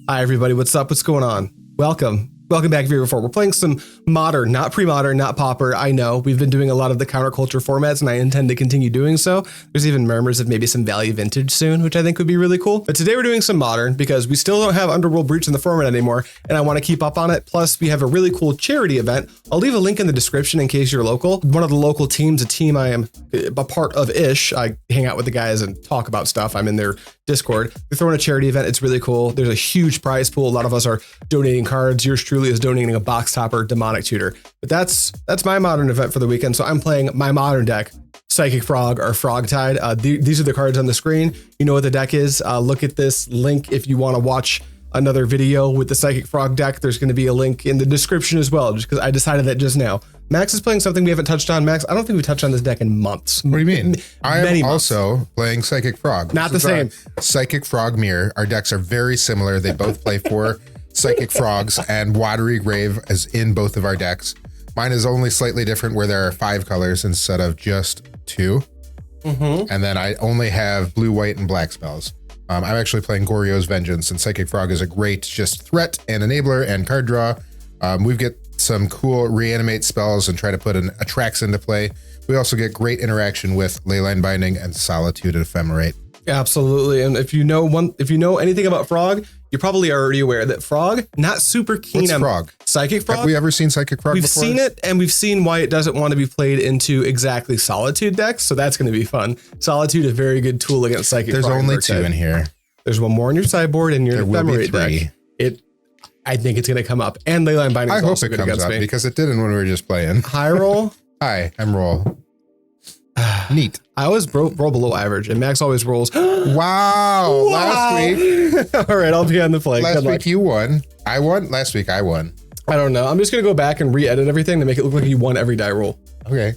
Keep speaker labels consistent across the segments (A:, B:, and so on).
A: Hi everybody, what's up? What's going on? Welcome back to Before. We're playing some modern, not pre-modern, not pauper. I know we've been doing a lot of the counterculture formats and I intend to continue doing so. There's even murmurs of maybe some value vintage soon, which I think would be really cool. But today we're doing some modern because we still don't have Underworld Breach in the format anymore and I want to keep up on it. Plus we have a really cool charity event. I'll leave a link in the description in case you're local. One of the local teams, a team I am a part of-ish. I hang out with the guys and talk about stuff. I'm in their Discord. They're throwing a charity event. It's really cool. There's a huge prize pool. A lot of us are donating cards. Yours truly is donating a box topper demonic tutor. But that's my modern event for the weekend. So I'm playing my modern deck, Psychic Frog or Frogtide. These are the cards on the screen. You know what the deck is. Look at this link if you want to watch another video with the Psychic Frog deck. There's going to be a link in the description as well, just because I decided that just now. Max is playing something we haven't touched on. Max, I don't think we touched on this deck in months.
B: What do you mean? I am also playing Psychic Frog.
A: Not the same.
B: Psychic Frog Mirror. Our decks are very similar. They both play for Psychic Frogs, and Watery Grave is in both of our decks. Mine is only slightly different where there are 5 colors instead of just 2. And then I only have blue, white, and black spells. I'm actually playing Goryo's Vengeance, and Psychic Frog is a great just threat and enabler and card draw. We get some cool reanimate spells and try to put an Atraxa into play. We also get great interaction with Leyline Binding and Solitude Ephemerate.
A: Absolutely, and if you know anything about Frog, you're probably already aware that Frog, not super keen on
B: Frog.
A: Psychic Frog.
B: Have we ever seen Psychic Frog
A: We've
B: before?
A: seen it, and we've seen why it doesn't want to be played into exactly Solitude decks, so that's going to be fun. Solitude, a very good tool against Psychic Frog.
B: There's only 2 in here.
A: There's one more in your sideboard, and your Ephemerate deck. I think it's going to come up, and Leyline Binding is also good against me.
B: I hope it comes up, because it didn't when we were just playing.
A: Hi, Roll.
B: Hi, I'm Roll. Neat.
A: I always roll below average, and Max always rolls.
B: Wow. Last week.
A: All right, I'll be on the play.
B: Last week you won. I won. Last week I won.
A: I don't know. I'm just going to go back and re-edit everything to make it look like you won every die roll.
B: Okay.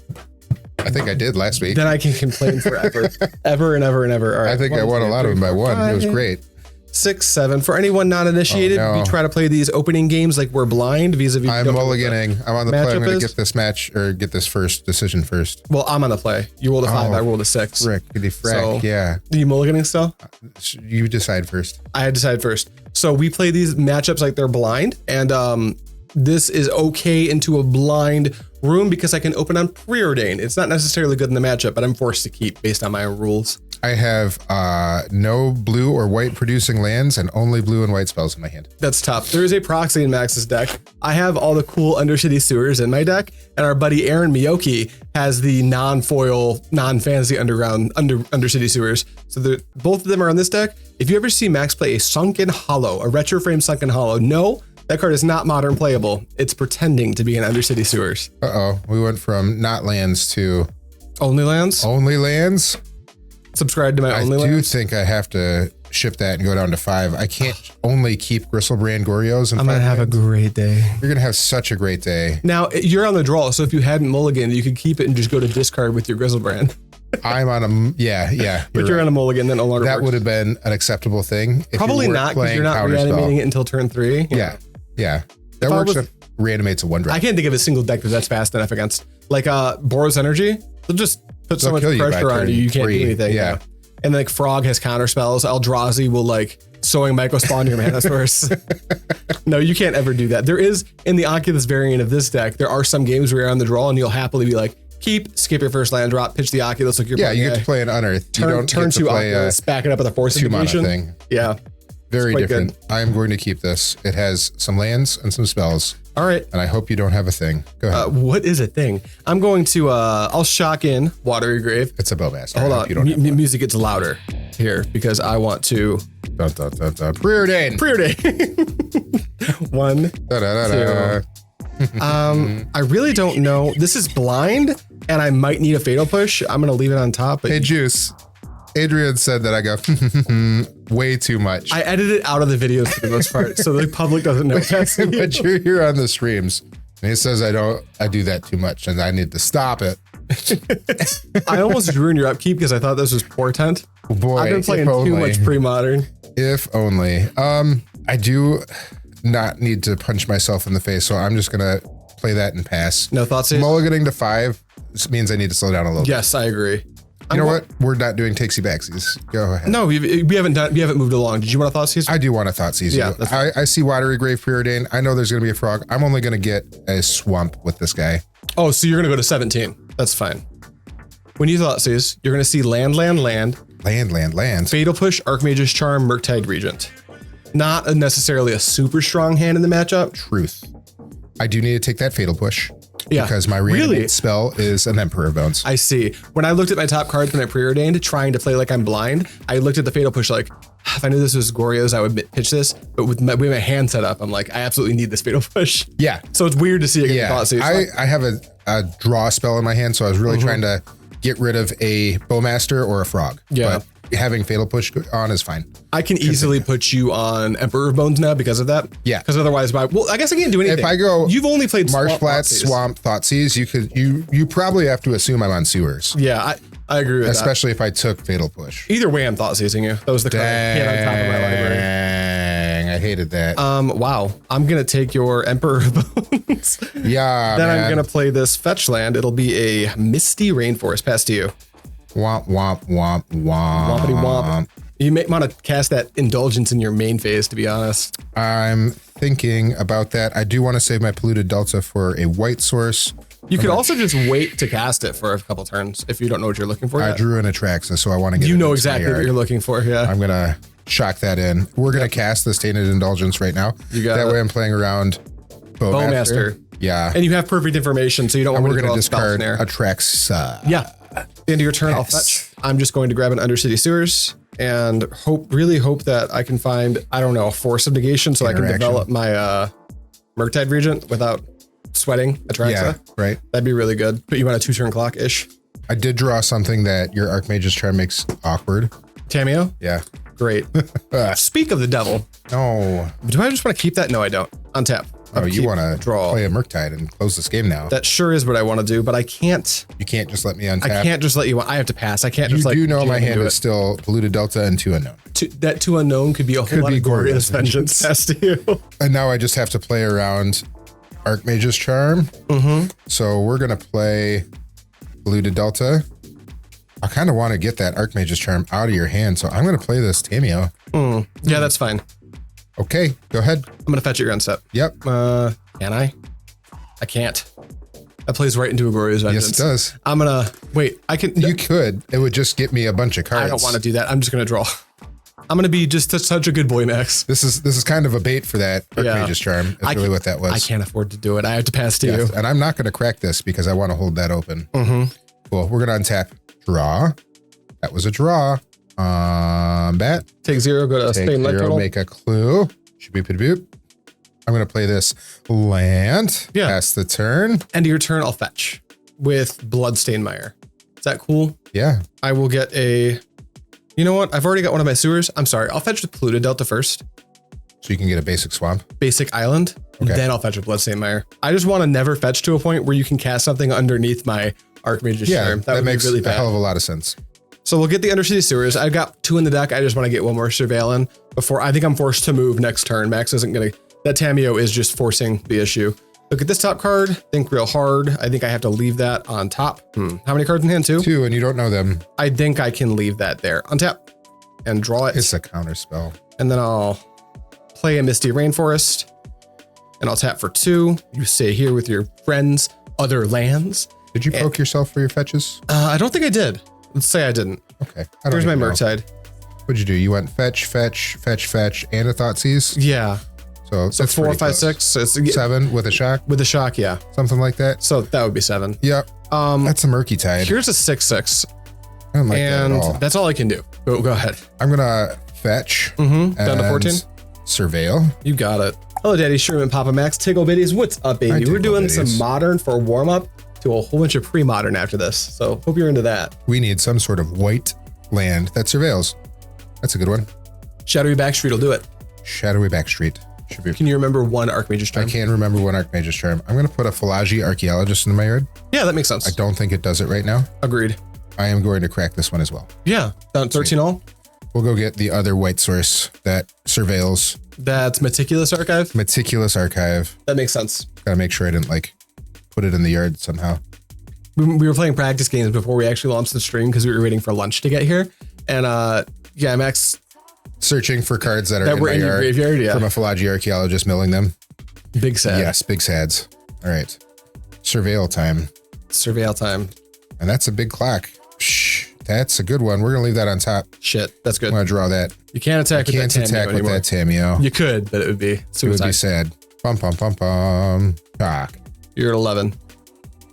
B: I think I did last week.
A: Then I can complain forever. Ever and ever and ever. All right.
B: I think I won a lot of them by 1. It was great.
A: 6, 7. For anyone not initiated, we try to play these opening games like we're blind vis-a-vis.
B: I'm mulliganing. I'm on the play. I'm going to get this match or get this first decision first.
A: Well, I'm on the play. You rolled a 5. I rolled a 6.
B: Frickety frack. Yeah.
A: Are you mulliganing still?
B: You decide first.
A: I decide first. So we play these matchups like they're blind, and this is okay into a blind room because I can open on Preordain. It's not necessarily good in the matchup, but I'm forced to keep based on my own rules.
B: I have no blue or white producing lands and only blue and white spells in my hand.
A: That's tough. There is a proxy in Max's deck. I have all the cool Undercity Sewers in my deck, and our buddy Aaron Miyoki has the non-foil, non-fantasy Undercity Sewers. So both of them are on this deck. If you ever see Max play a Sunken Hollow, a retro frame Sunken Hollow, no, that card is not modern playable. It's pretending to be an Undercity Sewers.
B: Uh-oh. We went from not lands to...
A: Only lands?
B: Only lands?
A: Subscribe to my only lands?
B: I do think I have to ship that and go down to 5. I can't only keep Gristlebrand Goryos and
A: I'm going to have a great day.
B: You're going to have such a great day.
A: Now, you're on the draw, so if you hadn't mulliganed, you could keep it and just go to discard with your Gristlebrand.
B: I'm on a, yeah.
A: But you're on a mulligan, that no longer works.
B: That would have been an acceptable thing. If
A: Probably not, because you're not reanimating it until turn 3.
B: Yeah. That works if reanimates a 1-drop.
A: I can't think of a single deck that's fast enough against. Like Boros Energy, they'll just put so much pressure on you can't do anything. Yeah. And like Frog has counter spells. Eldrazi will like Soaring Micro Spawn your mana source. No, you can't ever do that. There is, in the Oculus variant of this deck, there are some games where you're on the draw and you'll happily be like, skip your first land drop, pitch the Oculus like you're playing.
B: You get to play an Unearth.
A: Turn 2 Oculus, back it up with a Force of Negation
B: thing.
A: Yeah.
B: Very different. I am going to keep this. It has some lands and some spells.
A: All right.
B: And I hope you don't have a thing. Go ahead.
A: What is a thing? I'm going to, I'll shock in Watery Grave.
B: It's a Bowmaster.
A: Hold on. Music gets louder here because I want to.
B: Preordain.
A: 1, 2. I really don't know. This is blind and I might need a Fatal Push. I'm going to leave it on top. But
B: hey, Juice. Adrian said that I go way too much.
A: I edited it out of the videos for the most part, so the public doesn't know.
B: But you're here on the streams, and he says I do that too much, and I need to stop it.
A: I almost ruined your upkeep because I thought this was portent.
B: Boy,
A: I've been playing too much pre-modern.
B: If only. I do not need to punch myself in the face, so I'm just gonna play that and pass.
A: No thoughts?
B: Mulliganing to 5 means I need to slow down a little bit.
A: Yes, I agree.
B: You know what? We're not doing takesy backsies. Go ahead.
A: No, we haven't moved along. Did you want to Thoughtseize?
B: I do want to Thoughtseize. Yeah, I see Watery Grave Preordain. I know there's going to be a frog. I'm only going to get a swamp with this guy.
A: Oh, so you're going to go to 17. That's fine. When you Thoughtseize, you're going to see land. Fatal Push, Archmage's Charm, Murktide Regent. Not necessarily a super strong hand in the matchup.
B: Truth. I do need to take that Fatal Push.
A: Yeah.
B: Because my reanimate spell is an Emperor Bones.
A: I see. When I looked at my top cards when I preordained, trying to play like I'm blind, I looked at the Fatal Push like, if I knew this was Goryo's, I would pitch this. But with my hand set up, I'm like, I absolutely need this Fatal Push.
B: Yeah.
A: So it's weird to see it get Thoughtseize.
B: I have a draw spell in my hand, so I was really trying to get rid of a Bowmaster or a frog.
A: Yeah.
B: But having Fatal Push on is fine.
A: I can easily put you on Emperor of Bones now because of that.
B: Yeah.
A: Because otherwise, I guess I can't do anything.
B: If I go,
A: you've only played
B: Marsh Flats, Swamp, Thoughtseize, you probably have to assume I'm on Sewers.
A: Yeah, I agree with
B: Especially if I took Fatal Push.
A: Either way, I'm Thoughtseizing you. That was the card I had on top of my library.
B: Dang, I hated that.
A: Wow. I'm gonna take your Emperor of Bones.
B: Yeah.
A: Then I'm gonna play this fetch land. It'll be a Misty Rainforest. Pass to you.
B: Womp womp womp womp.
A: Wompity womp. You may want to cast that Indulgence in your main phase, to be honest.
B: I'm thinking about that. I do want to save my Polluted Delta for a white source.
A: You could also just wait to cast it for a couple turns if you don't know what you're looking for.
B: I drew an Atraxa, so I want to get.
A: You know exactly what you're looking for. Yeah.
B: I'm gonna shock that in. We're gonna cast this Tainted Indulgence right now.
A: You got
B: that
A: it.
B: way. I'm playing around Bowmaster. Yeah.
A: And you have perfect information, so you don't want
B: we're
A: to
B: gonna
A: discard
B: discard Atraxa.
A: Yeah. End of your turn, I'll fetch. I'm just going to grab an Undercity Sewers and really hope that I can find, I don't know, a Force of Negation so I can develop my Murktide Regent without sweating Atraxa.
B: Yeah, right.
A: That'd be really good. Put you on a 2-turn clock-ish.
B: I did draw something that your Archmage's Charm makes awkward.
A: Tamiyo?
B: Yeah.
A: Great. Speak of the devil.
B: No.
A: Do I just want to keep that? No, I don't. Untap.
B: Oh, you want to play a Murktide and close this game now.
A: That sure is what I want to do, but I can't.
B: You can't just let me untap.
A: I can't just let you. I have to pass. I can't
B: you
A: just like.
B: You do know my hand is still Polluted Delta and 2 Unknown.
A: That 2 Unknown could be a whole lot of Goryo's Vengeance. Pass to you.
B: And now I just have to play around Archmage's Charm. So we're going to play Polluted Delta. I kind of want to get that Archmage's Charm out of your hand, so I'm going to play this Tamiyo.
A: Yeah, that's fine.
B: Okay, go ahead.
A: I'm going to fetch it your end step.
B: Yep.
A: Can I? I can't. That plays right into a Goryo's Vengeance.
B: Yes, it does.
A: I'm going to... Wait, I can...
B: You could. It would just get me a bunch of cards.
A: I don't want to do that. I'm just going to draw. I'm going to be just such a good boy, Max.
B: This is kind of a bait for that Archmage's Charm. That's really what that was.
A: I can't afford to do it. I have to pass to you.
B: And I'm not going to crack this because I want to hold that open. Cool. We're going to untap. Draw. That was a draw. Bat.
A: Take 0, go to Spain Light Turtle.
B: Make a clue. Should be boop. I'm going to play this land.
A: Yeah.
B: Pass the turn.
A: End of your turn, I'll fetch with Bloodstained Mire. Is that cool?
B: Yeah.
A: I will get a... You know what? I've already got one of my sewers. I'm sorry. I'll fetch with Polluted Delta first.
B: So you can get a basic swamp?
A: Basic island. Okay. Then I'll fetch with Bloodstained Mire. I just want to never fetch to a point where you can cast something underneath my Archmage's Charm.
B: That makes really a hell of a lot of sense.
A: So we'll get the Undercity Sewers. I've got 2 in the deck. I just want to get one more Surveillance before I think I'm forced to move next turn. Max isn't going to... That Tamiyo is just forcing the issue. Look at this top card. Think real hard. I think I have to leave that on top. How many cards in hand? 2?
B: 2, and you don't know them.
A: I think I can leave that there. Untap and draw it.
B: It's a counterspell.
A: And then I'll play a Misty Rainforest. And I'll tap for 2. You stay here with your friends, other lands.
B: Did you poke yourself for your fetches?
A: I don't think I did. Let's say I didn't.
B: Okay.
A: Here's my Murktide.
B: What'd you do? You went fetch, fetch, fetch, fetch, and a Thoughtseize?
A: Yeah.
B: So
A: 4, 5, 6. It's
B: 7 with a shock?
A: With a shock, yeah.
B: Something like that?
A: So that would be 7.
B: Yep. That's a Murktide.
A: Here's a 6/6.
B: I don't like that at all.
A: That's all I can do. Go ahead.
B: I'm gonna fetch.
A: Down to 14.
B: Surveil.
A: You got it. Hello, Daddy Sherman, Papa Max, Tiggle Bitties. What's up, baby? We're doing some modern for warm up to a whole bunch of pre-modern after this. So hope you're into that.
B: We need some sort of white land that surveils. That's a good one.
A: Shadowy Backstreet will do it.
B: Shadowy Backstreet. Should be.
A: Can you remember one Archmage's Charm?
B: I can remember one Archmage's Charm. I'm going to put a Philagi Archaeologist in my yard.
A: Yeah, that makes sense.
B: I don't think it does it right now.
A: Agreed.
B: I am going to crack this one as well.
A: Yeah, down 13 all.
B: We'll go get the other white source that surveils.
A: That's Meticulous Archive?
B: Meticulous Archive.
A: That makes sense.
B: Gotta make sure I didn't like put it in the yard somehow.
A: We were playing practice games before we actually launched the stream because we were waiting for lunch to get here. And yeah, Max
B: searching for cards that are
A: were in your graveyard, yeah.
B: From a Philology archaeologist milling them.
A: Big sad.
B: Yes, big sads. All right. Surveil time.
A: Surveil time.
B: And that's a big clock. Shh, that's a good one. We're going to leave that on top.
A: Shit, that's good.
B: I'm going to draw that.
A: You can't attack with that Tamiyo. You could, but it would be suicide.
B: It would be sad. Bum, bum, bum, bum. Cock.
A: You're at 11.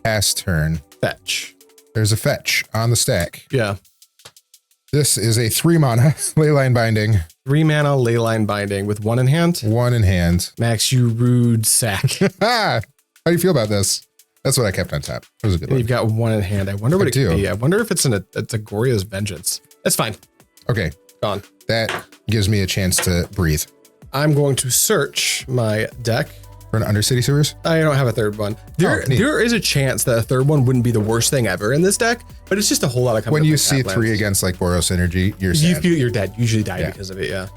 B: Pass turn.
A: Fetch.
B: There's a fetch on the stack.
A: Yeah.
B: This is a 3-mana Leyline Binding.
A: 3-mana Leyline Binding with 1 in hand. 1 in hand. Max, you rude sack.
B: How do you feel about this? That's what I kept on top. It was a good one.
A: You've got 1 in hand. I wonder what it could be. I wonder if it's a Goryo's Vengeance. That's fine.
B: Okay.
A: Gone.
B: That gives me a chance to breathe.
A: I'm going to search my deck.
B: For an Undercity Sewers?
A: I don't have a third one. There is a chance that a third one wouldn't be the worst thing ever in this deck, but it's just a whole lot of
B: when you see 3 against like Boros Energy, you're sad.
A: You feel you're dead. You usually die because of it, yeah.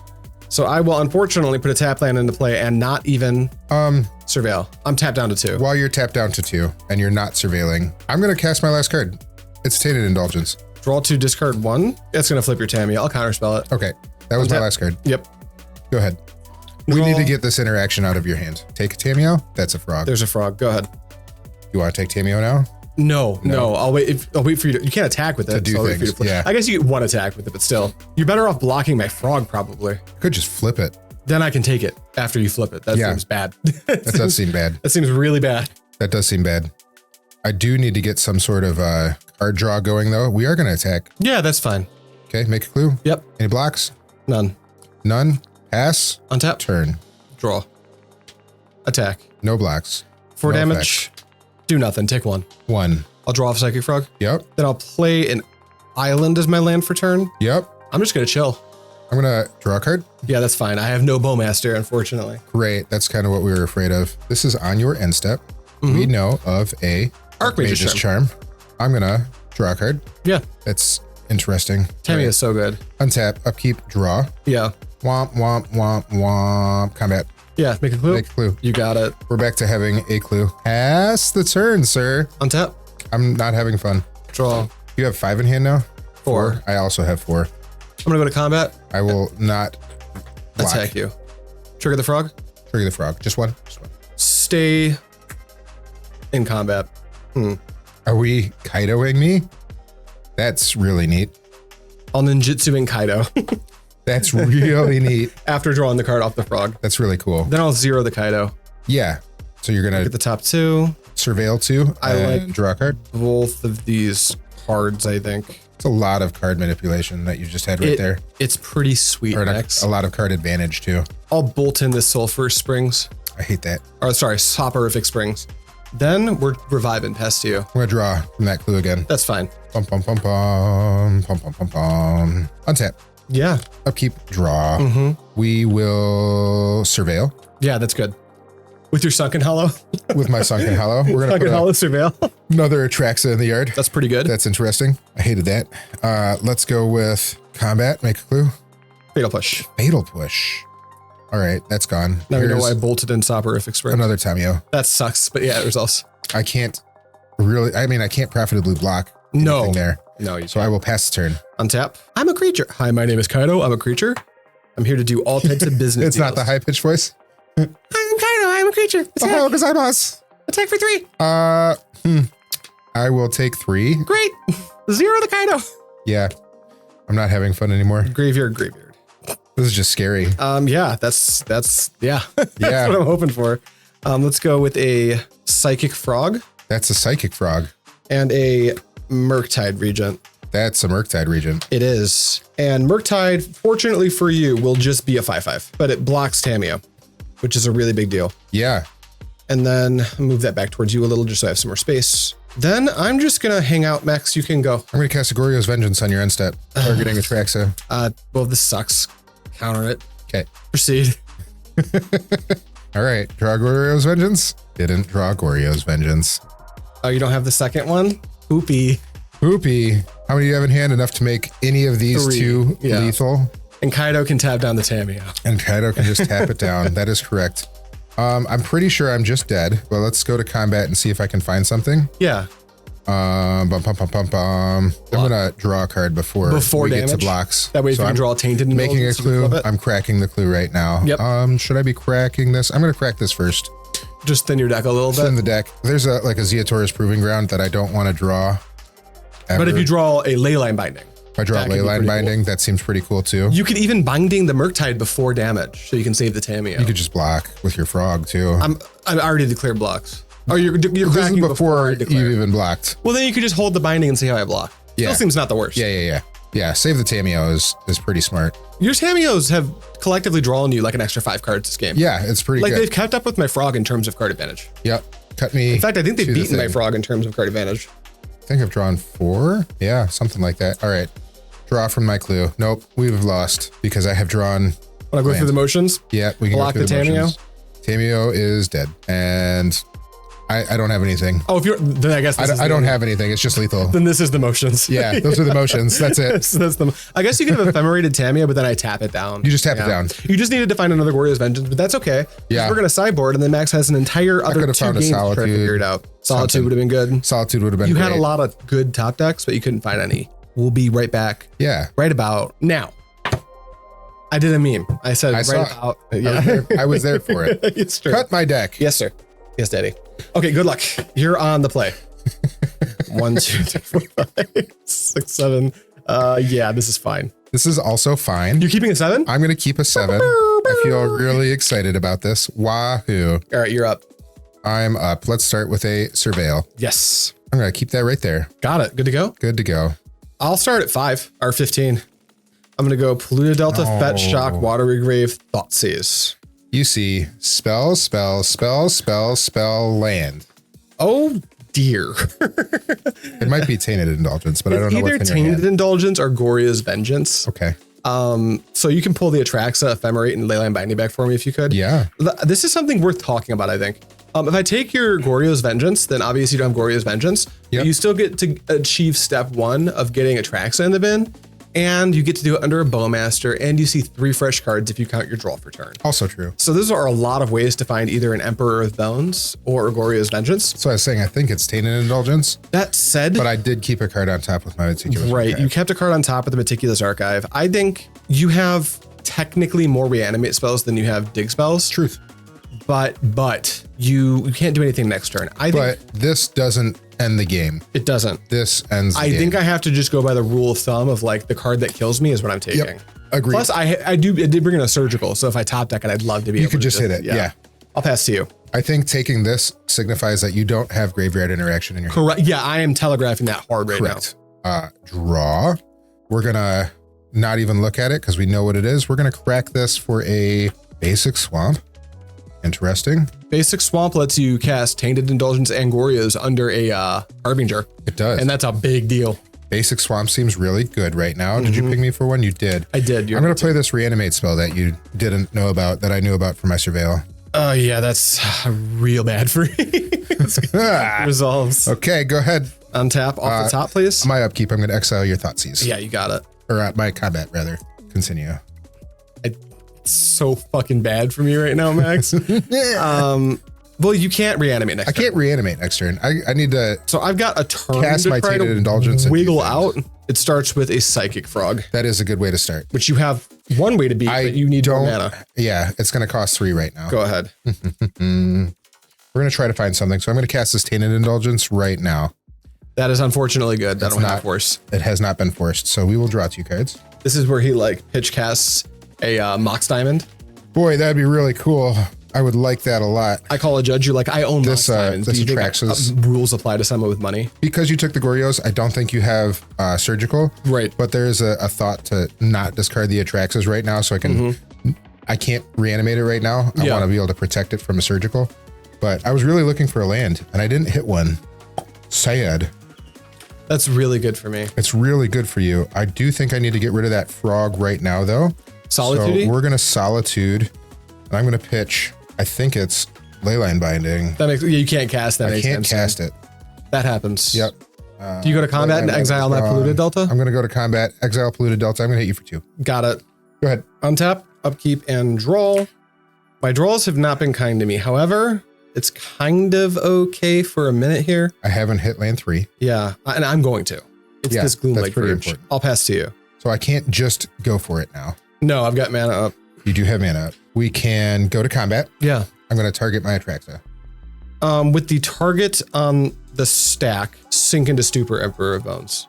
A: So I will unfortunately put a tap land into play and not even surveil. I'm tapped down to 2.
B: While you're tapped down to 2 and you're not surveilling, I'm going to cast my last card. It's Tainted Indulgence.
A: Draw 2, discard 1. That's going to flip your Tamiyo. I'll counterspell it.
B: Okay. That was my last card.
A: Yep.
B: Go ahead. We need to get this interaction out of your hand. Take a Tamiyo. That's a frog.
A: There's a frog. Go ahead.
B: You want to take Tamiyo now?
A: No. I'll wait. I'll wait for you to. You can't attack with it.
B: To do things. Yeah.
A: I guess you get 1 attack with it, but still, you're better off blocking my frog probably.
B: Could just flip it.
A: Then I can take it after you flip it. That seems bad.
B: That does seem bad.
A: That seems really bad.
B: That does seem bad. I do need to get some sort of card draw going though. We are going to attack.
A: Yeah, that's fine.
B: Okay, make a clue.
A: Yep.
B: Any blocks?
A: None.
B: None. Pass.
A: Untap.
B: Turn.
A: Draw. Attack.
B: No blocks.
A: 4 damage. Effect. Do nothing. Take 1.
B: 1.
A: I'll draw off Psychic Frog.
B: Yep.
A: Then I'll play an island as my land for turn.
B: Yep.
A: I'm just going to chill.
B: I'm going to draw a card.
A: Yeah, that's fine. I have no Bowmaster, unfortunately.
B: Great. That's kind of what we were afraid of. This is on your end step. We know of a Archmage's Charm. I'm going to draw a card.
A: Yeah.
B: That's interesting.
A: Tamiyo is so good.
B: Untap, upkeep, draw.
A: Yeah.
B: Womp, womp, womp, womp. Combat.
A: Yeah, make a clue.
B: Make a clue.
A: You got it.
B: We're back to having a clue. Pass the turn, sir.
A: Untap.
B: I'm not having fun.
A: Draw.
B: You have 5 in hand now?
A: 4.
B: I also have 4.
A: I'm going to go to combat.
B: I will not block.
A: Attack you. Trigger the frog.
B: Trigger the frog. Just one. Just one.
A: Stay in combat.
B: Are we Kaitoing me? That's really neat.
A: I'll ninjutsu in Kaito.
B: That's really neat.
A: After drawing the card off the frog.
B: That's really cool.
A: Then I'll 0 the Kaito.
B: Yeah. So you're going to
A: get the top 2.
B: Surveil 2.
A: I like
B: draw a card.
A: Both of these cards, I think.
B: It's a lot of card manipulation that you just had right there.
A: It's pretty sweet, Max.
B: A lot of card advantage too.
A: I'll bolt in this Sulfur Springs.
B: I hate that.
A: Or sorry, Soporific Springs. Then we're reviving past you.
B: I'm going to draw from that clue again.
A: That's fine.
B: Pum, pum, pum, pum, pum, pum, pum, pum. Untap.
A: Yeah.
B: Upkeep, draw. We will surveil.
A: Yeah, that's good. With your Sunken Hollow?
B: With my Sunken Hollow. We're going to put
A: Hollow surveil.
B: Another Atraxa in the yard.
A: That's pretty good.
B: That's interesting. I hated that. Let's go with combat. Make a clue.
A: Fatal Push.
B: Fatal Push. All right, that's gone.
A: Now we know why I bolted in Soporific Springs.
B: Another Tamiyo.
A: That sucks, but yeah, results.
B: I can't profitably block anything there.
A: No, you
B: So I will pass the turn.
A: Untap. I'm a creature. Hi, my name is Kaito. I'm a creature. I'm here to do all types of business.
B: It's not the high-pitched voice?
A: I'm Kaito. I'm a creature.
B: Oh, because I'm us.
A: Attack for 3.
B: I will take 3.
A: Great. 0 the Kaito.
B: Yeah. I'm not having fun anymore.
A: Graveyard.
B: This is just scary.
A: Yeah, that's
B: Yeah.
A: That's what I'm hoping for. Let's go with a Psychic Frog.
B: That's a Psychic Frog.
A: And a Murktide Regent.
B: That's a Murktide Regent.
A: It is. And Murktide, fortunately for you, will just be a 5/5, but it blocks Tamiyo, which is a really big deal.
B: Yeah.
A: And then move that back towards you a little just so I have some more space. Then I'm just going to hang out. Max, you can go.
B: I'm going to cast a Goryo's Vengeance on your end step, targeting Atraxa.
A: Well, this sucks. Counter it.
B: Okay.
A: Proceed.
B: All right. Draw Goryo's Vengeance. Didn't draw Goryo's Vengeance.
A: Oh, you don't have the second one? Hoopy.
B: How many do you have in hand? Enough to make any of these
A: 3.
B: 2 lethal?
A: And Kaito can tap down the Tamiyo.
B: And Kaito can just tap it down. That is correct. I'm pretty sure I'm just dead, but let's go to combat and see if I can find something.
A: Yeah.
B: I'm gonna draw a card before we
A: damage.
B: get to blocks.
A: That way, if you can draw a Tainted
B: making a
A: Indulgence,
B: clue. I'm cracking the clue right now.
A: Yep.
B: Should I be cracking this? I'm gonna crack this first.
A: Just thin your deck a little bit.
B: Thin the deck. There's a Zeator's Proving Ground that I don't want to draw. Ever.
A: But if you draw a Leyline Binding.
B: If I draw a Leyline Binding, that seems pretty cool too.
A: You could even Binding the Murktide before damage, so you can save the Tamiyo.
B: You could just block with your frog too.
A: I already declared blocks. Oh, you're cracking
B: before you even blocked.
A: Well, then you could just hold the Binding and see how I block.
B: Yeah.
A: Still seems not the worst.
B: Yeah. Save the Tamiyo is pretty smart.
A: Your Tamiyos have collectively drawn you like an extra 5 cards this game.
B: Yeah, it's pretty good.
A: They've kept up with my frog in terms of card advantage.
B: Yep. Cut me.
A: In fact, I think they've beaten my frog in terms of card advantage.
B: I think I've drawn 4. Yeah, something like that. All right. Draw from my clue. Nope, we've lost because I have drawn.
A: Want to go through the motions?
B: Yeah, we can
A: block
B: go through the
A: Tamiyo.
B: motions. Tamiyo is dead, and I don't have anything.
A: Oh, then I guess
B: I don't have anything. It's just lethal.
A: Then this is the motions.
B: Yeah, those are the motions. That's it.
A: I guess you could have ephemerated Tamiyo, but then I tap it down.
B: You just tap it down.
A: You just needed to find another Goryo's Vengeance, but that's okay.
B: Yeah,
A: we're gonna sideboard, and then Max has an entire other 2 games to try to figure it out. Solitude would have been good.
B: Solitude would have been.
A: You
B: great.
A: had a lot of good top decks, but you couldn't find any. We'll be right back.
B: Yeah.
A: Right about now. I did a meme. I said about. Yeah.
B: I was there for it.
A: It's true.
B: Cut my deck.
A: Yes, sir. Yes, Daddy. Okay, good luck. You're on the play. 1, 2, 3, 4, 5, 6, 7. Yeah, this is fine.
B: This is also fine.
A: You're keeping a 7?
B: I'm gonna keep a 7. I feel really excited about this. Wahoo.
A: All right, you're up.
B: I'm up. Let's start with a Surveil.
A: Yes.
B: I'm gonna keep that right there.
A: Got it. Good to go?
B: Good to go.
A: I'll start at 5 or 15. I'm gonna go Polluted Delta, Fetch Shock, Watery Grave, Thoughtseize.
B: You see spell, land.
A: Oh dear.
B: It might be Tainted Indulgence, but I don't know what's in your hand.
A: Either Tainted Indulgence or Goryo's Vengeance.
B: Okay.
A: So you can pull the Atraxa, Ephemerate, and Leyline Binding back for me if you could.
B: Yeah.
A: This is something worth talking about, I think. If I take your Goryo's Vengeance, then obviously you don't have Goryo's Vengeance.
B: Yep.
A: But you still get to achieve step 1 of getting Atraxa in the bin. And you get to do it under a Bowmaster, and you see 3 fresh cards if you count your draw for turn.
B: Also true.
A: So those are a lot of ways to find either an Emperor of Bones or a Goryo's Vengeance.
B: So I was saying, I think it's Tainted Indulgence.
A: That said,
B: but I did keep a card on top with my Meticulous Archive.
A: You kept a card on top of the Meticulous Archive. I think you have technically more reanimate spells than you have dig spells.
B: Truth.
A: But you can't do anything next turn.
B: But this doesn't end the game.
A: It doesn't.
B: This ends the game.
A: I think I have to just go by the rule of thumb of like the card that kills me is what I'm taking.
B: Yep. Agreed.
A: Plus, I did bring in a surgical, so if I top deck it, I'd love to be able to.
B: You could just hit it. Yeah.
A: I'll pass to you.
B: I think taking this signifies that you don't have graveyard interaction in your hand.
A: Correct. Yeah, I am telegraphing that hard right
B: now. Draw. We're gonna not even look at it because we know what it is. We're gonna crack this for a basic swamp. Interesting.
A: Basic Swamp lets you cast Tainted Indulgence and Goryo's under a Harbinger.
B: It does.
A: And that's a big deal.
B: Basic Swamp seems really good right now. Did you pick me for one? You did.
A: I did.
B: I'm going to play this Reanimate spell that you didn't know about, that I knew about for my Surveil.
A: Oh, yeah, that's real bad for me. Resolves.
B: Okay, go ahead.
A: Untap off the top, please.
B: My upkeep, I'm going to exile your Thoughtseize.
A: Yeah, you got it.
B: Or my combat, rather. Continue.
A: So fucking bad for me right now, Max. Well, you can't reanimate next turn.
B: I can't reanimate next turn. I need to.
A: So I've got a turn
B: cast
A: to
B: my
A: try
B: Tainted
A: to
B: Indulgence
A: wiggle out. It starts with a Psychic Frog.
B: That is a good way to start.
A: Which you have one way to beat, but you need more mana.
B: Yeah, it's going to cost 3 right now.
A: Go ahead.
B: We're going to try to find something. So I'm going to cast this Tainted Indulgence right now.
A: That is unfortunately good. That don't have force.
B: It has not been forced. So we will draw 2 cards.
A: This is where he like pitch casts a Mox Diamond.
B: Boy, that'd be really cool. I would like that a lot.
A: I call a judge. You're like, I own
B: this. This Atraxa's
A: rules apply to someone with money.
B: Because you took the Goryos, I don't think you have surgical.
A: Right.
B: But there's a thought to not discard the Atraxas right now, so I can. I can't reanimate it right now. I want to be able to protect it from a surgical. But I was really looking for a land, and I didn't hit one. Sad.
A: That's really good for me.
B: It's really good for you. I do think I need to get rid of that frog right now, though.
A: Solitude.
B: So we're gonna Solitude, and I'm gonna pitch. I think it's Leyline Binding.
A: That makes you can't cast that.
B: I can't cast it.
A: That happens.
B: Yep.
A: Do you go to combat and exile that Polluted Delta?
B: I'm gonna go to combat, exile Polluted Delta. I'm gonna hit you for 2.
A: Got it.
B: Go ahead.
A: Untap, upkeep, and draw. My draws have not been kind to me. However, It's kind of okay for a minute here.
B: I haven't hit land 3.
A: Yeah, and I'm going to. It's this Gloomlake Verge.
B: Important.
A: I'll pass to you.
B: So I can't just go for it now.
A: No, I've got mana up.
B: You do have mana up. We can go to combat.
A: Yeah.
B: I'm going to target my Atraxa.
A: With the target on the stack, sink into Stupor, Emperor of Bones.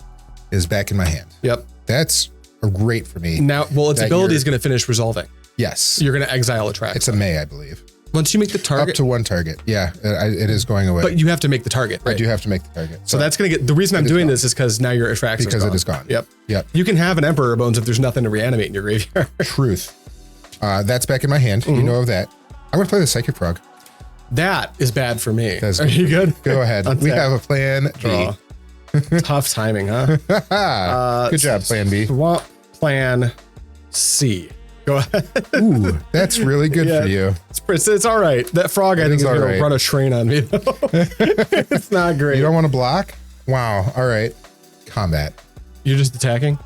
B: Is back in my hand.
A: Yep.
B: That's great for me.
A: Now, well, its ability is going to finish resolving.
B: Yes.
A: You're going to exile Atraxa.
B: It's a May, I believe.
A: Once you make the target.
B: Up to 1 target. Yeah, it is going away.
A: But you have to make the target, right?
B: I do have to make the target.
A: So that's going to get, the reason I'm doing this is because now your Atraxa
B: because
A: gone.
B: it is gone.
A: Yep.
B: Yep.
A: You can have an Emperor of Bones if there's nothing to reanimate in your graveyard.
B: Truth. That's back in my hand. You know of that. I'm going to play the Psychic Frog.
A: That is bad for me.
B: That's
A: Are you good?
B: Go ahead. We have a plan B.
A: Tough timing, huh?
B: Good job, plan B.
A: Swamp plan C. Go ahead.
B: Ooh, that's really good for you.
A: It's all right. That frog, I think, is going to run a train on me, though. It's not great.
B: You don't want to block? Wow. All right. Combat.
A: You're just attacking?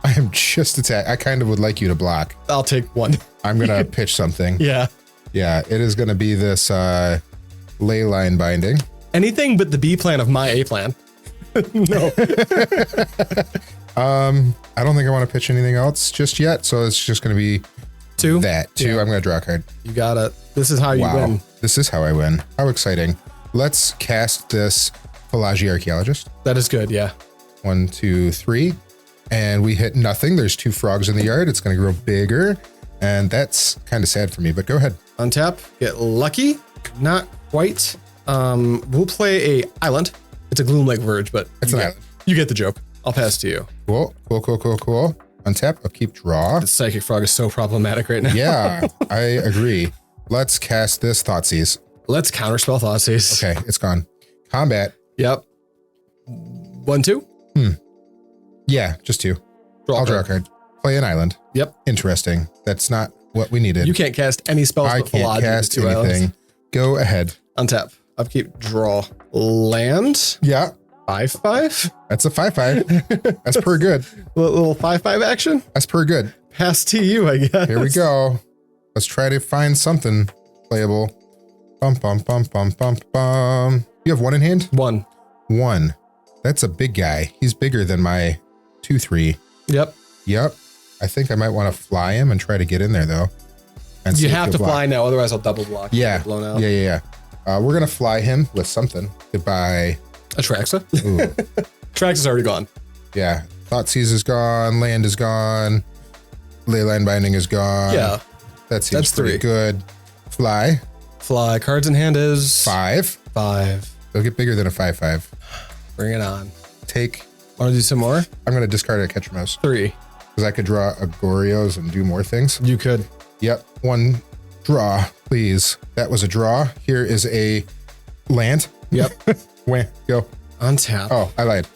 B: I am just attacking. I kind of would like you to block.
A: I'll take one.
B: I'm going to pitch something.
A: Yeah.
B: Yeah, it is going to be this ley line binding.
A: Anything but the B plan of my A plan. No.
B: I don't think I want to pitch anything else just yet, so it's just going to be
A: 2.
B: that. 2. I'm going to draw a card.
A: You got it. This is how you win.
B: This is how I win. How exciting. Let's cast this Pelagi Archaeologist.
A: That is good, yeah.
B: 1, 2, 3. And we hit nothing. There's 2 frogs in the yard. It's going to grow bigger. And that's kind of sad for me, but go ahead.
A: Untap, get lucky. Not quite. We'll play a island. It's a Gloomlake Verge, but
B: it's an island.
A: You get the joke. I'll pass to you.
B: Cool. Untap, upkeep, draw.
A: The Psychic Frog is so problematic right now.
B: Yeah, I agree. Let's cast this Thoughtseize.
A: Let's counterspell Thoughtseize.
B: Okay, it's gone. Combat.
A: Yep. 1, 2?
B: Yeah, just 2. I'll draw a card. Play an island.
A: Yep.
B: Interesting. That's not what we needed.
A: You can't cast any spells.
B: I can't cast anything. Go ahead.
A: Untap. Upkeep. Draw. Land.
B: Yeah.
A: 5/5.
B: That's a 5/5. That's per good.
A: Little 5/5 action.
B: That's per good.
A: Pass to you, I guess.
B: Here we go. Let's try to find something playable. Bum bum bum bum bum bum. You have 1 in hand?
A: 1.
B: 1. That's a big guy. He's bigger than my 2/3.
A: Yep.
B: I think I might want to fly him and try to get in there though. And
A: you have to fly now, otherwise I'll double block.
B: Yeah.
A: Blown out.
B: Yeah. We're gonna fly him with something. Goodbye.
A: Atraxa. Atraxa's already gone.
B: Yeah. Thoughtseize is gone. Land is gone. Leyline binding is gone.
A: Yeah.
B: That's pretty good. Fly.
A: Cards in hand is
B: 5.
A: 5.
B: They'll get bigger than a 5/5.
A: Bring it on.
B: Take.
A: Want to do some more?
B: I'm gonna discard a Catcher Mouse.
A: 3.
B: Because I could draw a Goryos and do more things.
A: You could.
B: Yep. 1 draw, please. That was a draw. Here is a land.
A: Yep.
B: Go.
A: Untap.
B: Oh, I lied.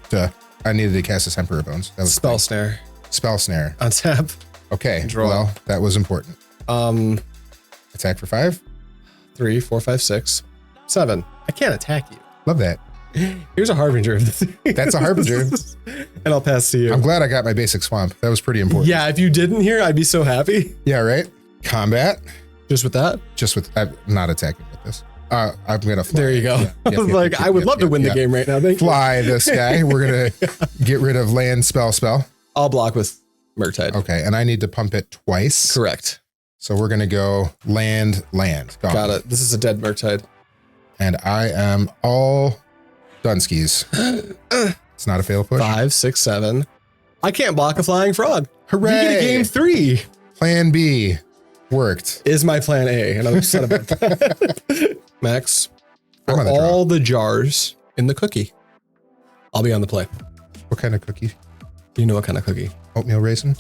B: Duh. I needed to cast this Emperor Bones. That was
A: Spell Snare.
B: Spell Snare.
A: Untap.
B: Okay.
A: Draw.
B: Well, that was important. Attack for 5.
A: 3, 4, 5, 6, 7. I can't attack you.
B: Love that.
A: Here's a Harbinger of the thing.
B: That's a Harbinger.
A: And I'll pass to you.
B: I'm glad I got my basic swamp. That was pretty important.
A: Yeah, if you didn't hear, I'd be so happy.
B: Yeah, right? Combat.
A: Just with that?
B: Just with, I'm not attacking with this. I'm going to fly.
A: There you go. I was love to win the game right now. Thank
B: fly you. This guy. We're going to get rid of land spell.
A: I'll block with Murktide.
B: Okay, and I need to pump it twice.
A: Correct.
B: So we're going to go land. Gone.
A: Got it. This is a dead Murktide.
B: And I am all Dunskies. It's not a fail push.
A: 5, 6, 7. I can't block a flying frog.
B: Hooray!
A: You get a game 3.
B: Plan B worked.
A: Is my plan A. Another son of a Max, for all the jars in the cookie, I'll be on the play.
B: What kind of cookie?
A: You know what kind of cookie?
B: Oatmeal raisin?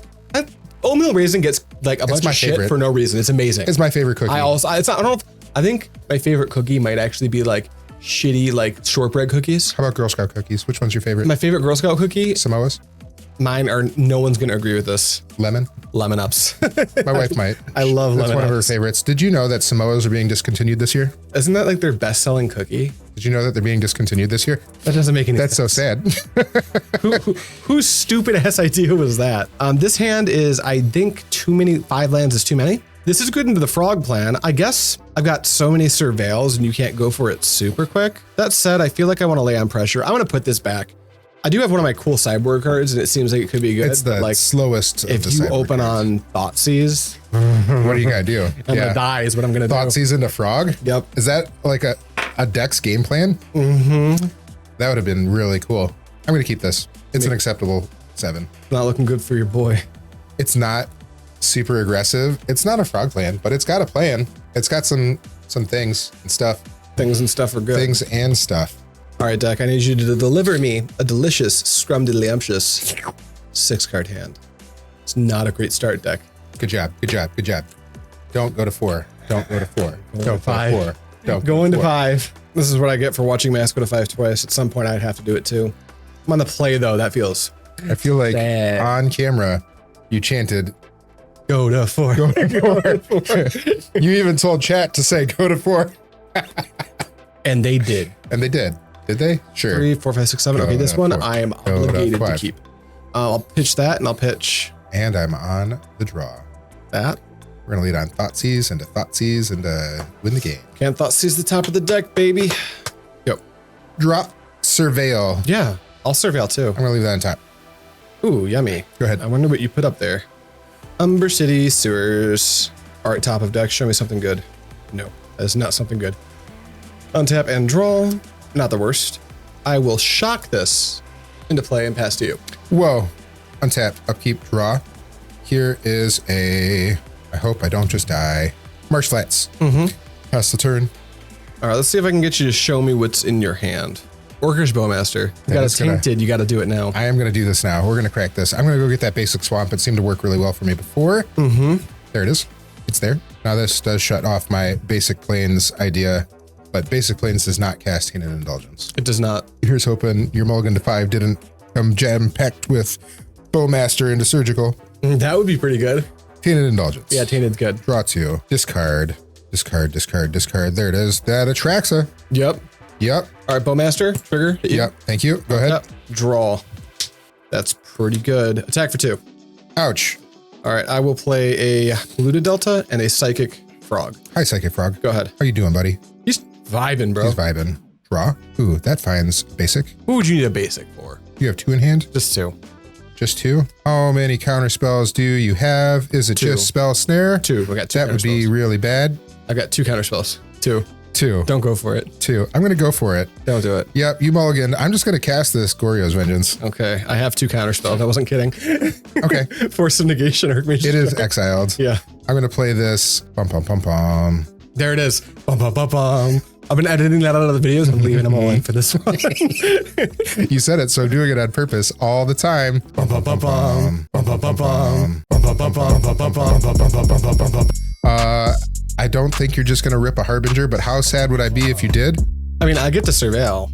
A: Oatmeal raisin gets like a bunch of shit for no reason. It's amazing.
B: It's my favorite cookie.
A: I think my favorite cookie might actually be like shitty like shortbread cookies.
B: How about Girl Scout cookies? Which one's your favorite?
A: My favorite Girl Scout cookie?
B: Samoas?
A: Mine are, no one's going to agree with this.
B: Lemon?
A: Lemon Ups.
B: My wife might.
A: I love Lemon Ups.
B: That's one of her favorites. Did you know that Samoas are being discontinued this year?
A: Isn't that like their best-selling cookie?
B: Did you know that they're being discontinued this year?
A: That doesn't make any sense.
B: That's so sad.
A: Whose stupid ass idea was that? This hand is, I think, too many. 5 lands is too many. This is good into the frog plan. I guess I've got so many surveils and you can't go for it super quick. That said, I feel like I want to lay on pressure. I'm going to put this back. I do have one of my cool sideboard cards and it seems like it could be good.
B: It's the
A: like,
B: slowest of
A: if
B: the
A: you
B: sideboard
A: open
B: cards.
A: on Thoughtseize,
B: What do you gotta do?
A: I'm going to die is what I'm going to do.
B: Thoughtseize into frog?
A: Yep.
B: Is that like a Dex game plan?
A: Mm-hmm.
B: That would have been really cool. I'm gonna keep this. It's an acceptable 7.
A: Not looking good for your boy.
B: It's not super aggressive. It's not a frog plan, but it's got a plan. It's got some things and stuff.
A: Things and stuff are good.
B: Things and stuff.
A: All right, deck, I need you to deliver me a delicious, scrumdiddlyumptious 6-card hand. It's not a great start, deck.
B: Good job. Good job. Good job. Don't go to 4. Don't go to 4. Don't go to 4. Don't
A: Go into
B: 4.
A: 5. This is what I get for watching Mask go to 5 twice. At some point, I'd have to do it too. I'm on the play though. That feels
B: I feel like
A: sad.
B: on camera, you chanted,
A: go to 4.
B: go to 4. You even told chat to say, go to 4.
A: And they did.
B: And they did. Did they? Sure.
A: 3, 4, 5, 6, 7. Okay,
B: Go
A: this
B: to
A: one
B: 4.
A: I am
B: Go to
A: obligated to
B: 5.
A: keep. I'll pitch that and I'll pitch
B: And I'm on the draw.
A: that.
B: We're gonna lead on Thoughtseize and win the game.
A: Can't Thoughtseize the top of the deck, baby. Yo.
B: Drop Surveil.
A: Yeah, I'll surveil too.
B: I'm gonna leave that on top.
A: Ooh, yummy.
B: Go ahead.
A: I wonder what you put up there. Undercity Sewers. All right, top of deck. Show me something good. No, that is not something good. Untap and draw. Not the worst. I will shock this into play and pass to you.
B: Whoa. Untap, upkeep, draw. Here is a, I hope I don't just die. Marsh Flats. Pass the turn.
A: All right, let's see if I can get you to show me what's in your hand. Orcish Bowmaster. You got it tainted. You got to do it now.
B: I am gonna do this now. We're gonna crack this. I'm gonna go get that basic swamp. It seemed to work really well for me before. There it is. It's there. Now this does shut off my basic planes idea, but basic planes does not cast Tainted Indulgence.
A: It does not.
B: Here's hoping your mulligan to 5 didn't come jam-packed with Bowmaster into Surgical.
A: That would be pretty good.
B: Tainted Indulgence.
A: Yeah, tainted's good.
B: Draw 2. Discard. Discard, discard, discard. There it is. That Atraxa.
A: Yep.
B: Yep.
A: All right, Bowmaster, trigger. Hit you.
B: Yep. Thank you. Go ahead.
A: Yep. Draw. That's pretty good. Attack for 2.
B: Ouch.
A: All right, I will play a Polluted Delta and a Psychic Frog.
B: Hi, Psychic Frog.
A: Go ahead.
B: How you doing, buddy?
A: He's vibing, bro.
B: He's vibing. Draw. Ooh, that finds basic.
A: What would you need a basic for?
B: You have 2 in hand?
A: Just 2.
B: Just 2? How many counter spells do you have? Is it
A: 2.
B: just Spell Snare?
A: 2. I got 2.
B: That would be really bad.
A: I got 2 counterspells. 2.
B: 2.
A: Don't go for it.
B: 2. I'm going to go for it.
A: Don't do it.
B: Yep, you mulligan. I'm just going to cast this Goryo's Vengeance.
A: Okay, I have 2 counterspells. I wasn't kidding.
B: Okay.
A: Force of Negation, Archmage.
B: It is exiled.
A: Yeah.
B: I'm going to play this. Bum, bum, bum, bum.
A: There it is. Bum, bum, bum, bum. I've been editing that out of the videos. I'm leaving them all in for this one.
B: You said it, so doing it on purpose all the time.
A: Bum, bum, bum, bum. Bum, bum, bum, bum. Bum, bum, bum, bum. Bum, bum, bum, bum, bum, bum, bum, bum, bum.
B: I don't think you're just going to rip a Harbinger, but how sad would I be if you did?
A: I mean, I get to surveil.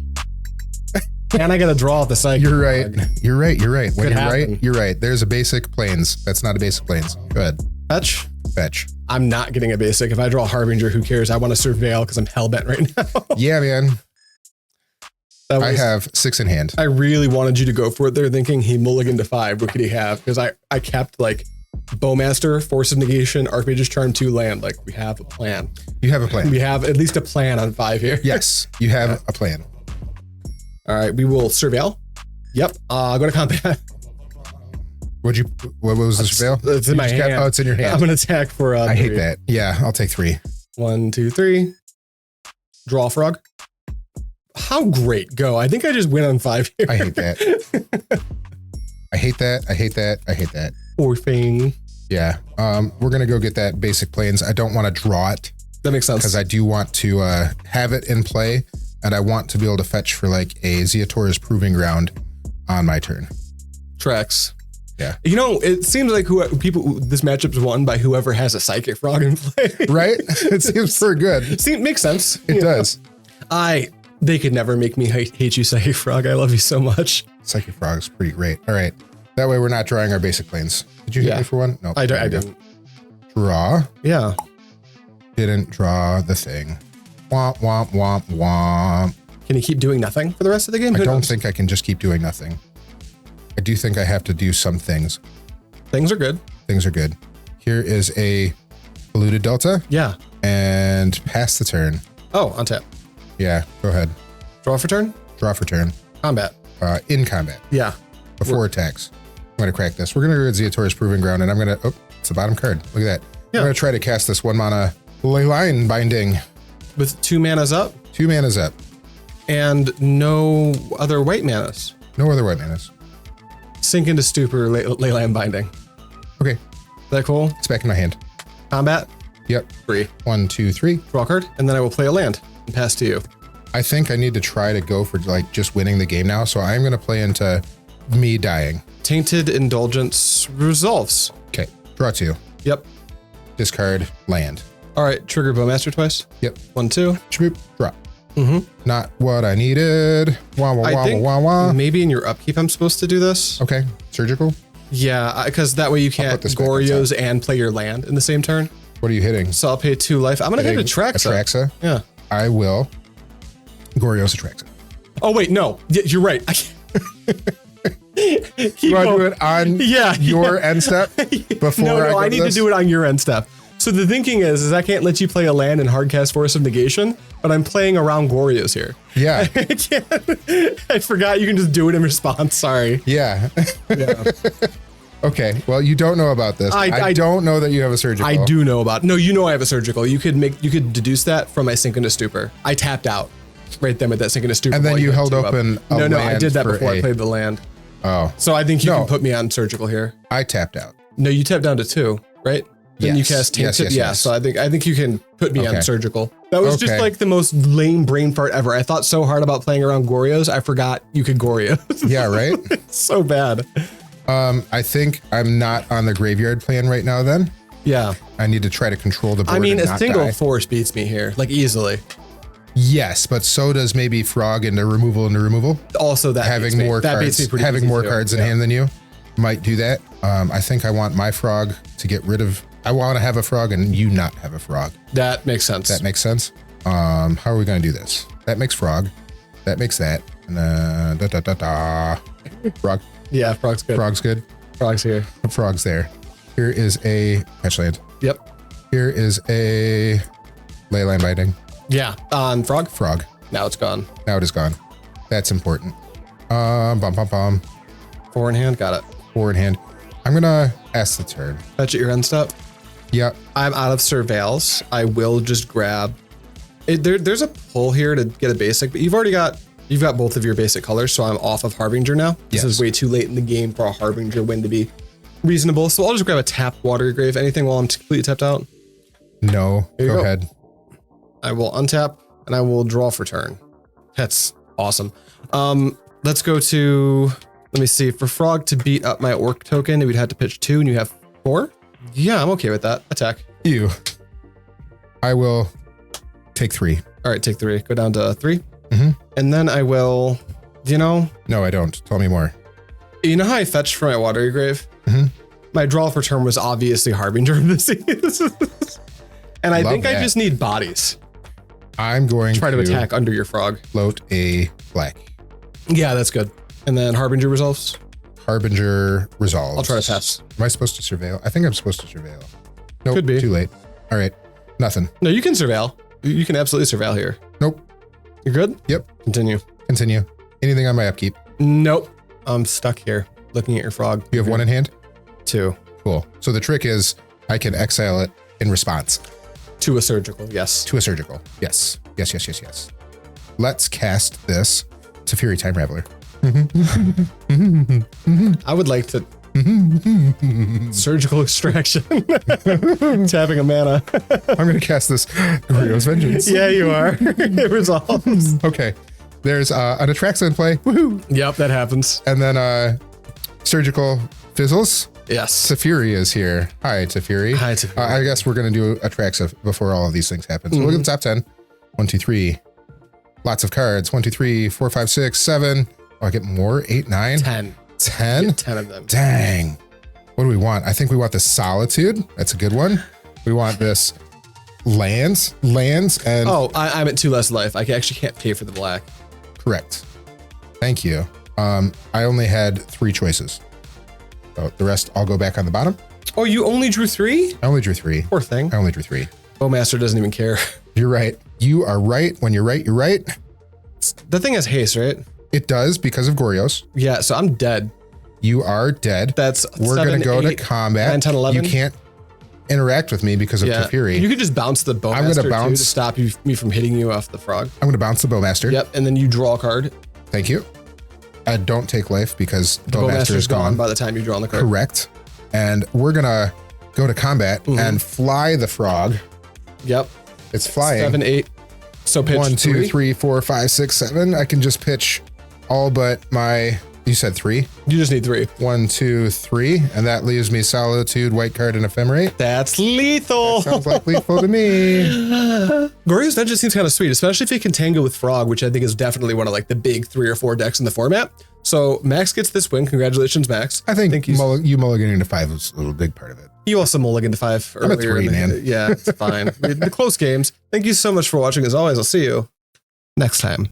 A: And I get to draw off the psychic.
B: You're right. You're right. You're right. When
A: Could
B: you're
A: happen.
B: right, you're right. There's a basic planes. That's not a basic planes. Go ahead.
A: Fetch.
B: Fetch.
A: I'm not getting a basic. If I draw a Harbinger, who cares? I want to surveil because I'm hellbent right now.
B: Yeah, man.
A: That
B: I
A: was-
B: have 6 in hand.
A: I really wanted you to go for it there, thinking he mulliganed to 5. What could he have? Because I kept like Bowmaster, Force of Negation, Archmage's Charm 2 land. Like we have a plan.
B: You have a plan.
A: We have at least a plan on 5 here.
B: Yes, you have a plan.
A: All right, we will surveil. Yep. Go to combat.
B: What was the surveil?
A: It's in
B: You
A: my
B: just got-
A: hand.
B: oh, it's in your hand.
A: I'm gonna attack for.
B: I hate
A: 3.
B: that. Yeah, I'll take 3.
A: 1, 2, 3. Draw frog. How great. Go. I think I just win on 5 here.
B: I hate that. I hate that. I hate that. I hate that.
A: Orphing.
B: Yeah. We're gonna go get that basic planes. I don't want to draw it
A: That makes sense.
B: because I do want to have it in play, and I want to be able to fetch for like a Zeator's Proving Ground on my turn.
A: Tracks.
B: Yeah.
A: You know, it seems like this matchup's won by whoever has a psychic frog in play.
B: Right? It seems pretty good.
A: Makes sense.
B: It does.
A: They could never make me hate you, psychic frog. I love you so much.
B: Psychic Frog's pretty great. All right. That way we're not drawing our basic planes. Did you hit me for one? No.
A: I didn't.
B: Draw.
A: Yeah.
B: Didn't draw the thing. Womp, womp, womp, womp.
A: Can you keep doing nothing for the rest of the game?
B: I
A: Who
B: don't
A: knows?
B: think I can just keep doing nothing. I do think I have to do some things.
A: Things are good.
B: Things are good. Here is a Polluted Delta.
A: Yeah.
B: And pass the turn.
A: Oh, untap.
B: Yeah, go ahead.
A: Draw for turn?
B: Draw for turn.
A: Combat.
B: In combat.
A: Yeah.
B: Before attacks. I'm going to crack this. We're going to go to Zeator's Proving Ground, and I'm going to... Oh, it's the bottom card. Look at that.
A: Yeah.
B: I'm going to try to cast this 1 mana Leyline Binding.
A: With 2 manas up?
B: 2 manas up.
A: And no other white manas.
B: No other white manas.
A: Sink into Stupor, Leyline Binding.
B: Okay.
A: Is that cool?
B: It's back in my hand.
A: Combat?
B: Yep.
A: 3.
B: 1, 2, 3.
A: Draw a card, and then I will play a land and pass to you.
B: I think I need to try to go for like just winning the game now, so I'm going to play into me dying.
A: Tainted Indulgence resolves.
B: Okay. Draw 2.
A: Yep.
B: Discard land.
A: All right, trigger Bowmaster twice.
B: Yep.
A: 1, 2.
B: Shmoop. Drop. Not what I needed. Wah, wah,
A: I
B: wah,
A: think
B: wah, wah.
A: maybe in your upkeep I'm supposed to do this.
B: Okay. Surgical.
A: Yeah, because that way you can't
B: put this back
A: Goryos and play your land in the same turn.
B: What are you hitting?
A: So I'll pay 2 life. I'm going to hit Atraxa.
B: Atraxa.
A: Yeah.
B: I will. Goryo's Atraxa.
A: Oh, wait, no. You're right. I can't.
B: You want to do it on your end step before
A: No, I need to do it on your end step. So the thinking is I can't let you play a land and hardcast Force of Negation, but I'm playing around Goryos here.
B: Yeah.
A: I can't. I forgot you can just do it in response. Sorry.
B: Yeah.
A: Yeah.
B: Okay. Well, you don't know about this. I don't know that you have a surgical.
A: I do know about. No, you know I have a surgical. You could deduce that from my Sink into Stupor. I tapped out right then with that Sink into Stupor.
B: And then you held open a land.
A: No, I did that before I played the land.
B: Oh.
A: So I think you can put me on surgical here.
B: I tapped out.
A: No, you tapped down to 2, right? Then you cast Tainted.
B: Yes.
A: So I think you can put me on surgical. That was just like the most lame brain fart ever. I thought so hard about playing around Goryos, I forgot you could Goryo.
B: Yeah, right?
A: It's so bad.
B: I think I'm not on the graveyard plan right now then.
A: Yeah.
B: I need to try to control the board.
A: I mean,
B: and
A: a
B: not
A: single
B: die.
A: force beats me here, like easily.
B: Yes, but so does maybe Frog into removal.
A: Also, that
B: having more cards, in hand than you might do that. I think I want my Frog to get rid of. I want to have a Frog and you not have a Frog.
A: That makes sense.
B: That makes sense. How are we going to do this? That makes Frog. That makes that. And Frog.
A: Yeah, Frog's good.
B: Frog's good.
A: Frog's here.
B: Frog's there. Here is a patch land.
A: Yep.
B: Here is a Leyline Binding.
A: Yeah. On Frog?
B: Frog.
A: Now it's gone.
B: Now it is gone. That's important. Bum, bum, bum.
A: 4 in hand. Got it.
B: 4 in hand. I'm going to ask the turn.
A: Fetch at your end step.
B: Yep.
A: I'm out of Surveils. I will just grab it. There's a pull here to get a basic, but you've got both of your basic colors, so I'm off of Harbinger now. This is way too late in the game for a Harbinger win to be reasonable. So I'll just grab a tap Watery Grave. Anything while I'm completely tapped out?
B: No. Go ahead.
A: I will untap and I will draw for turn. That's awesome. Let's go to, let me see, for Frog to beat up my Orc token, we'd have to pitch 2 and you have 4? Yeah, I'm okay with that. Attack.
B: You. I will take 3.
A: All right, take 3. Go down to 3. And then I will, No,
B: I don't. Tell me more.
A: You know how I fetched for my Watery Grave? My draw for turn was obviously Harbinger of the Seas. And I think I just need bodies.
B: I'm going to
A: try to attack under your Frog.
B: Float a black.
A: Yeah, that's good. And then Harbinger resolves.
B: Harbinger resolves.
A: I'll try to pass.
B: Am I supposed to surveil? I think I'm supposed to surveil. Nope,
A: could be.
B: Too late. All right. Nothing.
A: No, you can surveil. You can absolutely surveil here.
B: Nope.
A: You're good?
B: Yep.
A: Continue.
B: Anything on my upkeep?
A: Nope. I'm stuck here looking at your Frog.
B: You have 1 in hand?
A: 2.
B: Cool. So the trick is I can exile it in response.
A: To a surgical, yes.
B: To a surgical, yes. Yes. Let's cast this to Fury Time Raveler.
A: I would like to surgical extraction. Tapping a mana.
B: I'm going to cast this Goryo's Vengeance.
A: Yeah, you are. It resolves.
B: Okay. There's an Atraxa in play. Woohoo!
A: Yep, that happens.
B: And then surgical fizzles.
A: Yes.
B: Teferi is here. Hi, Teferi.
A: Hi, Teferi.
B: I guess we're going to do Atraxa before all of these things happen. So look at the top 10. 1, 2, 3. Lots of cards. 1, 2, 3, 4, 5, 6, 7. Oh, I get more. 8, 9.
A: 10.
B: 10?
A: 10 of them.
B: Dang. What do we want? I think we want the Solitude. That's a good one. We want this lands, and...
A: Oh, I'm at 2 less life. I actually can't pay for the black.
B: Correct. Thank you. I only had 3 choices. So the rest I'll go back on the bottom.
A: Oh, you only drew 3?
B: I only drew 3.
A: Poor thing.
B: I only drew 3.
A: Bowmaster doesn't even care.
B: You're right. You are right. When you're right, you're right.
A: The thing has haste, right?
B: It does because of Goryos.
A: Yeah, so I'm dead.
B: You are dead.
A: That's
B: We're going to go to combat.
A: 9, 10, 11.
B: You can't interact with me because of Teferi.
A: You could just bounce the Bowmaster to stop me from hitting you off the frog.
B: I'm going to bounce the Bowmaster.
A: Yep, and then you draw a card.
B: Thank you. I don't take life because
A: The
B: Bowmaster is gone
A: by the time you draw on the card.
B: Correct. And we're going to go to combat and fly the frog.
A: Yep.
B: It's flying.
A: 7, 8. So pitch
B: 1, 2, 3, 4, 5, 6, 7. I can just pitch all but my... You said 3?
A: You just need 3.
B: 1, 2, 3. And that leaves me Solitude, White Card, and Ephemerate.
A: That's lethal.
B: That sounds like lethal to me.
A: Goryo's Dungeon seems kind of sweet, especially if you can tango with Frog, which I think is definitely one of like the big 3 or 4 decks in the format. So Max gets this win. Congratulations, Max.
B: I think you mulliganing to 5 was a little big part of it.
A: You also mulliganed to 5 earlier.
B: I'm at 3, man.
A: Yeah, it's fine. The close games. Thank you so much for watching. As always, I'll see you next time.